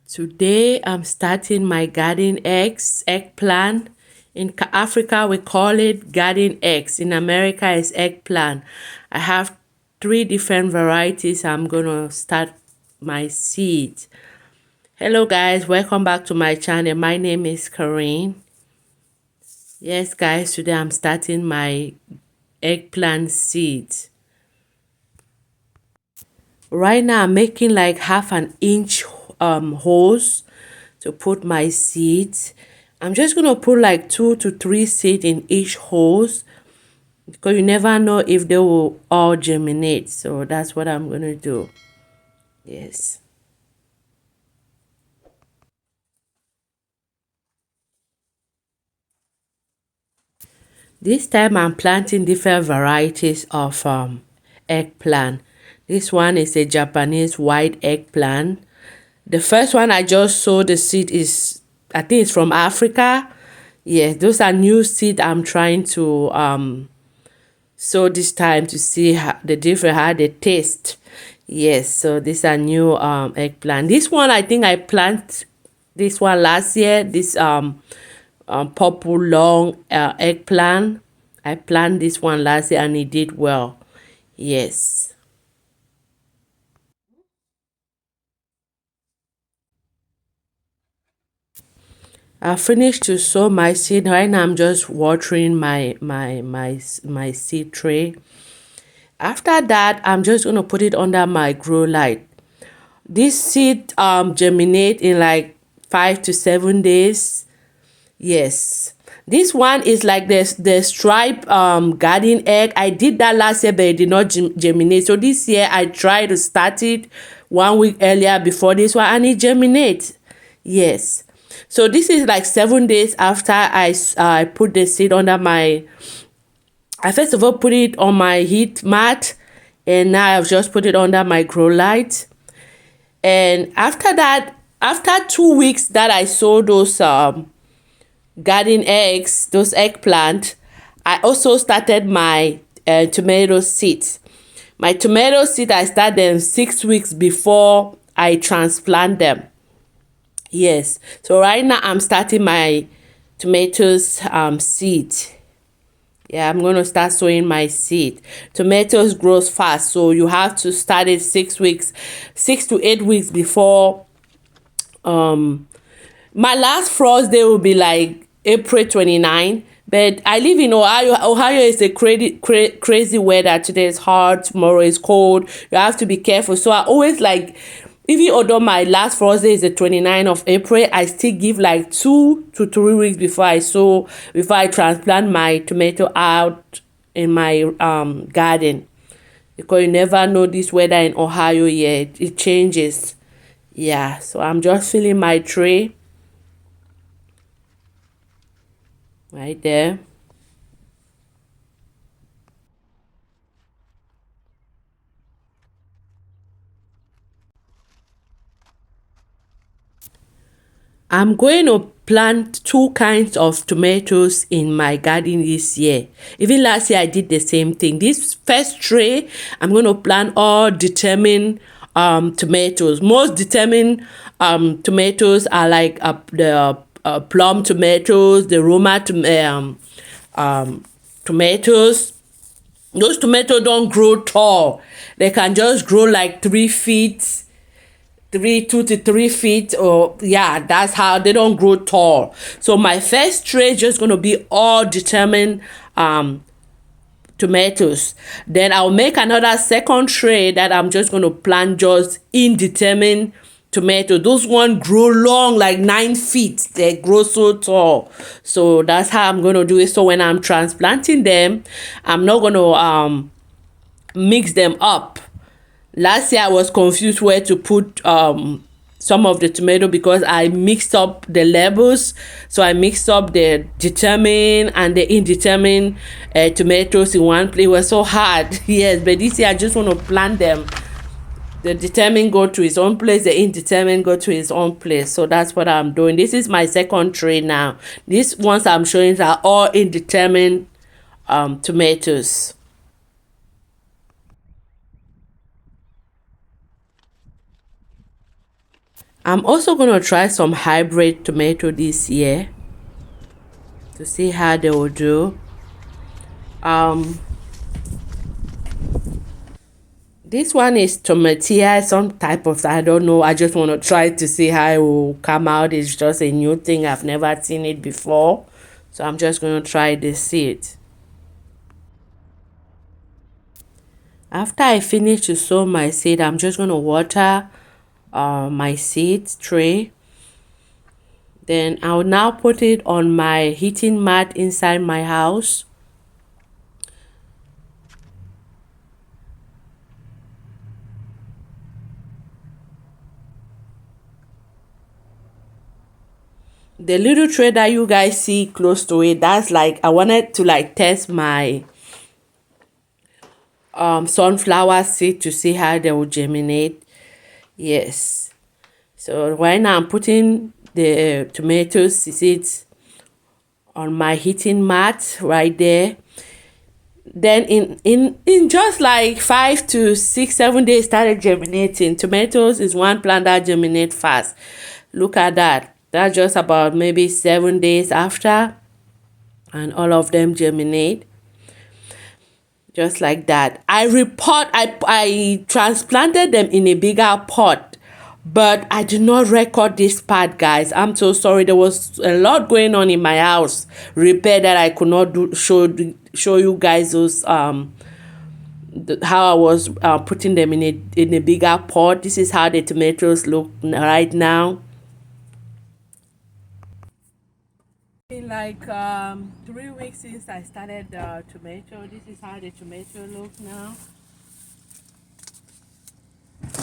Today I'm starting my garden eggplant. In Africa we call it garden eggs. In America it's eggplant. I have 3 different varieties. I'm gonna start my seeds. Hello guys, welcome back to my channel. My name is Carine. Yes guys, today I'm starting my eggplant seeds. Right now I'm making like half an inch holes to put my seeds. I'm just gonna put like 2 to 3 seeds in each holes because you never know if they will all germinate. So that's what I'm gonna do. Yes. This time I'm planting different varieties of eggplant. This one is a Japanese white eggplant. The first one I just sowed the seed is, I think it's from Africa. Yes, those are new seed I'm trying to sow this time to see how they taste. Yes, so these are new eggplant. This one I think I planted this one last year. This purple long eggplant. I planted this one last year and it did well. Yes. I finished to sow my seed. Right now I'm just watering my seed tray. After that, I'm just gonna put it under my grow light. This seed germinate in like 5 to 7 days. Yes. This one is like the stripe garden egg. I did that last year, but it did not germinate. So this year I tried to start it 1 week earlier before this one, and it germinates. Yes. So this is like 7 days after I put the seed under my. I first of all put it on my heat mat, and now I've just put it under my grow light. And after that, after 2 weeks that I sowed those garden eggs, those eggplant, I also started my tomato seeds. My tomato seed, I started them 6 weeks before I transplant them. Yes, so right now I'm starting my tomatoes seed. Yeah, I'm gonna start sowing my seed. Tomatoes grows fast, so you have to start it 6 weeks, 6 to 8 weeks before my last frost day will be like April 29. But I live in Ohio. Ohio is a crazy weather. Today is hot, tomorrow is cold. You have to be careful. So I always like, even although my last frost day is the 29th of April, I still give like 2 to 3 weeks before I transplant my tomato out in my garden. Because you never know this weather in Ohio yet. It changes. Yeah, so I'm just filling my tray right there. I'm going to plant 2 kinds of tomatoes in my garden this year. Even last year I did the same thing. This first tray, I'm going to plant all determined tomatoes. Most determined tomatoes are like the plum tomatoes, the Roma tomatoes. Those tomatoes don't grow tall. They can just grow like 3 feet, 2 to 3 feet, or yeah, that's how they don't grow tall. So my first tray is just going to be all determined tomatoes. Then I'll make another second tray that I'm just going to plant just indeterminate tomato. Those ones grow long, like 9 feet. They grow so tall. So that's how I'm going to do it. So when I'm transplanting them, I'm not going to mix them up. Last year I was confused where to put some of the tomato because I mixed up the labels. So I mixed up the determined and the indeterminate tomatoes in one place. It was so hard. Yes, but this year I just want to plant them. The determined go to its own place, the indeterminate go to its own place. So that's what I'm doing. This is my second tray now. These ones I'm showing are all indeterminate tomatoes. I'm also going to try some hybrid tomato this year to see how they will do. Um, this one is tomatia, some type of, I don't know. I just want to try to see how it will come out. It's just a new thing. I've never seen it before. So I'm just going to try the seed. After I finish to sow my seed, I'm just going to water my seed tray. Then I'll now put it on my heating mat inside my house. The little tray that you guys see close to it, that's like, I wanted to like test my sunflower seed to see how they will germinate. Yes. So right now I'm putting the tomato seeds on my heating mat right there. Then in just like 5 to 6 7 days started germinating. Tomatoes is one plant that germinate fast. Look at that. That's just about maybe 7 days after, and all of them germinate just like that. I transplanted them in a bigger pot, but I did not record this part, guys. I'm so sorry. There was a lot going on in my house repair that I could not show you guys those how I was putting them in a bigger pot. This is how the tomatoes look right now. In like 3 weeks since I started the tomato, this is how the tomato looks now.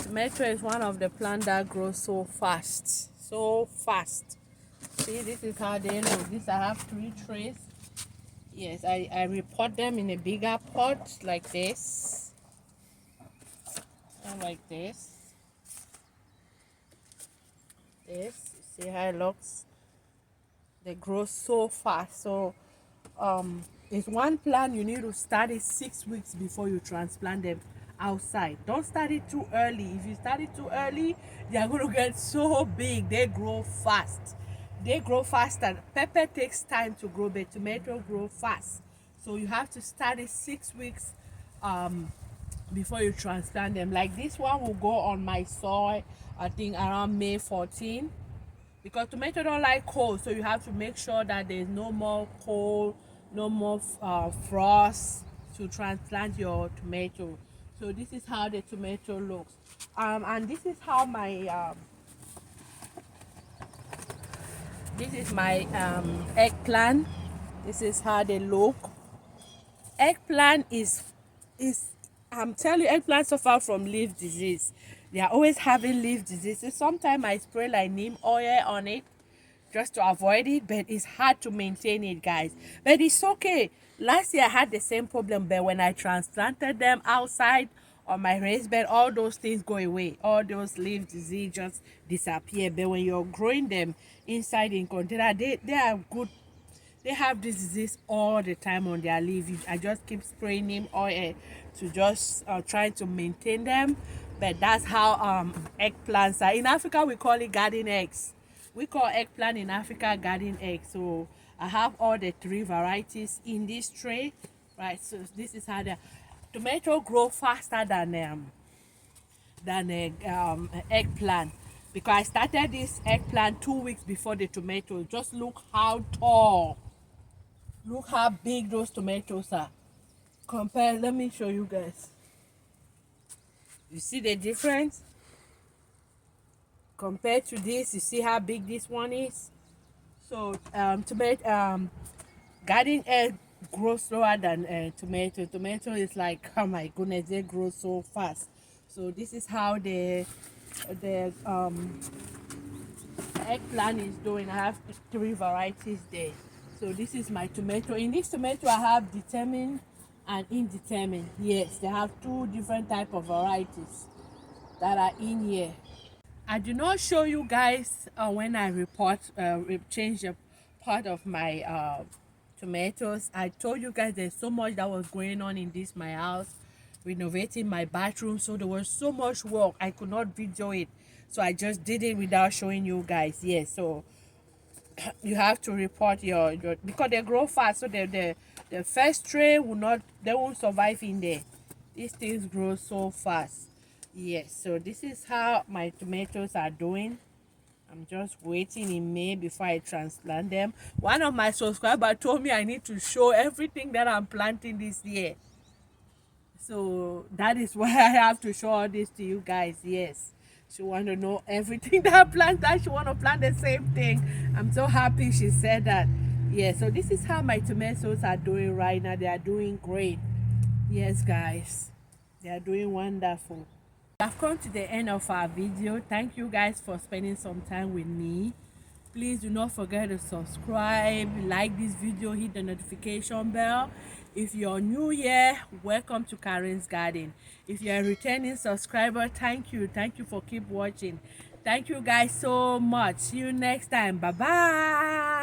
Tomato is one of the plants that grows so fast, so fast. See, this is how they look. This, I have 3 trays. Yes, I repot them in a bigger pot like this. And like this. See how it looks? They grow so fast. So it's one plant you need to start it 6 weeks before you transplant them outside. Don't start it too early. If you start it too early, they are going to get so big. They grow fast. They grow faster. Pepper takes time to grow, but tomato grow fast. So you have to start it 6 weeks before you transplant them. Like this one will go on my soil, I think around May 14, because tomato don't like cold, so you have to make sure that there's no more cold, no more frost to transplant your tomato. So this is how the tomato looks, and this is how my this is my eggplant. This is how they look. Eggplant is I'm telling you, eggplant suffer from leaf disease. They are always having leaf diseases. Sometimes I spray like neem oil on it just to avoid it, but it's hard to maintain it, guys. But it's okay. Last year I had the same problem, but when I transplanted them outside on my raised bed, all those things go away. All those leaf disease just disappear. But when you're growing them inside in container, they are good. They have this disease all the time on their leaf. I just keep spraying neem oil to just try to maintain them. But that's how eggplants are. In Africa, we call it garden eggs. We call eggplant in Africa garden eggs. So I have all the 3 varieties in this tray, right? So this is how the tomato grow faster than eggplant, because I started this eggplant 2 weeks before the tomato. Just look how tall. Look how big those tomatoes are. Compare, let me show you guys. You see the difference? Compared to this, you see how big this one is? So garden egg grows slower than tomato. Tomato is like, oh my goodness, they grow so fast. So this is how the eggplant is doing. I have 3 varieties there. So this is my tomato. In this tomato, I have determined and indeterminate. Yes, they have 2 different type of varieties that are in here. I do not show you guys when I change the part of my tomatoes. I told you guys there's so much that was going on in my house, renovating my bathroom. So there was so much work. I could not video it. so I just did it without showing you guys. Yes, so you have to report your because they grow fast, so the first tray will not, they won't survive in there. These things grow so fast. Yes, so this is how my tomatoes are doing. I'm just waiting in May before I transplant them. One of my subscribers told me I need to show everything that I'm planting this year. So that is why I have to show all this to you guys. Yes. She want to know everything that I plant, that she want to plant the same thing. I'm so happy she said that. Yeah, so this is how my tomatoes are doing right now. They are doing great. Yes, guys. They are doing wonderful. I've come to the end of our video. Thank you guys for spending some time with me. Please do not forget to subscribe, like this video, hit the notification bell. If you're new here, welcome to Carine's Garden. If you're a returning subscriber, thank you for keep watching. Thank you guys so much. See you next time. Bye bye.